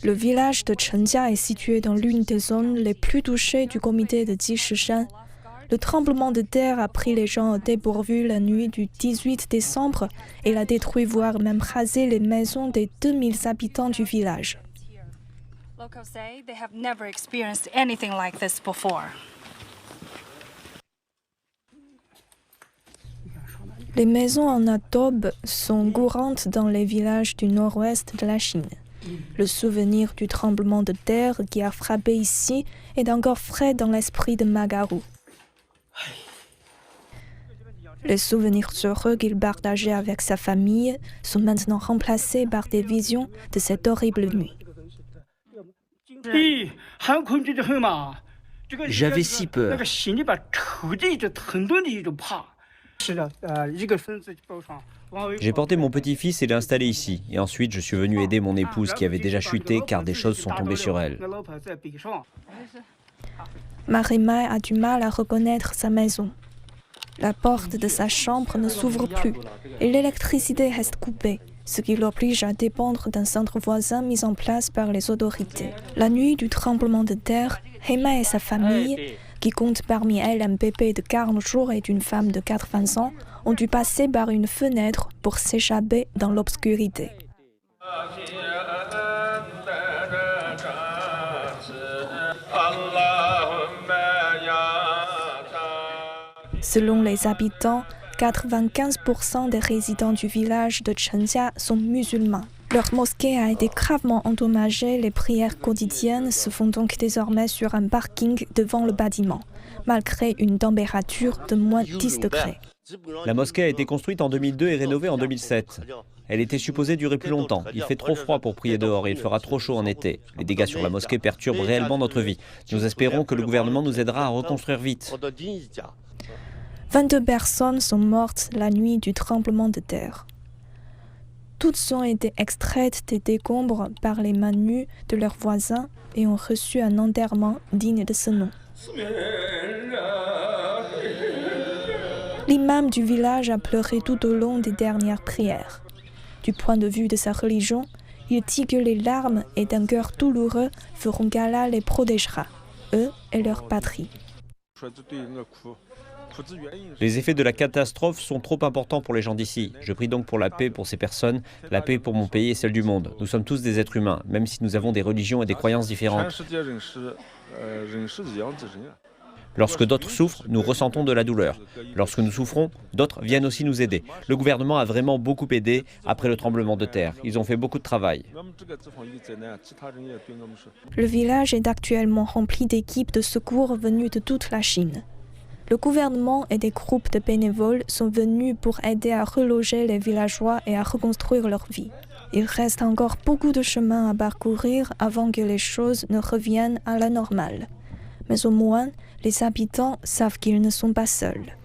Le village de Chenjia est situé dans l'une des zones les plus touchées du comité de Jishishan. Le tremblement de terre a pris les gens au dépourvu la nuit du 18 décembre et a détruit, voire même rasé les maisons des 2000 habitants du village. Les maisons en adobe sont courantes dans les villages du nord-ouest de la Chine. Le souvenir du tremblement de terre qui a frappé ici est encore frais dans l'esprit de Magaru. Les souvenirs heureux qu'il partageait avec sa famille sont maintenant remplacés par des visions de cette horrible nuit. J'avais si peur. J'ai porté mon petit-fils et l'ai installé ici. Et ensuite, je suis venu aider mon épouse qui avait déjà chuté car des choses sont tombées sur elle. Marima a du mal à reconnaître sa maison. La porte de sa chambre ne s'ouvre plus et l'électricité reste coupée, ce qui l'oblige à dépendre d'un centre voisin mis en place par les autorités. La nuit du tremblement de terre, Hema et sa famille, qui compte parmi elles un bébé de 40 jours et une femme de 80 ans, ont dû passer par une fenêtre pour s'échapper dans l'obscurité. Selon les habitants, 95% des résidents du village de Chenjia sont musulmans. Leur mosquée a été gravement endommagée, les prières quotidiennes se font donc désormais sur un parking devant le bâtiment, malgré une température de moins 10 degrés. La mosquée a été construite en 2002 et rénovée en 2007. Elle était supposée durer plus longtemps. Il fait trop froid pour prier dehors et il fera trop chaud en été. Les dégâts sur la mosquée perturbent réellement notre vie. Nous espérons que le gouvernement nous aidera à reconstruire vite. 22 personnes sont mortes la nuit du tremblement de terre. Toutes ont été extraites des décombres par les mains nues de leurs voisins et ont reçu un enterrement digne de ce nom. L'imam du village a pleuré tout au long des dernières prières. Du point de vue de sa religion, il dit que les larmes et d'un cœur douloureux feront qu'Allah les protégera, eux et leur patrie. Les effets de la catastrophe sont trop importants pour les gens d'ici. Je prie donc pour la paix pour ces personnes, la paix pour mon pays et celle du monde. Nous sommes tous des êtres humains, même si nous avons des religions et des croyances différentes. Lorsque d'autres souffrent, nous ressentons de la douleur. Lorsque nous souffrons, d'autres viennent aussi nous aider. Le gouvernement a vraiment beaucoup aidé après le tremblement de terre. Ils ont fait beaucoup de travail. Le village est actuellement rempli d'équipes de secours venues de toute la Chine. Le gouvernement et des groupes de bénévoles sont venus pour aider à reloger les villageois et à reconstruire leur vie. Il reste encore beaucoup de chemin à parcourir avant que les choses ne reviennent à la normale. Mais au moins, les habitants savent qu'ils ne sont pas seuls.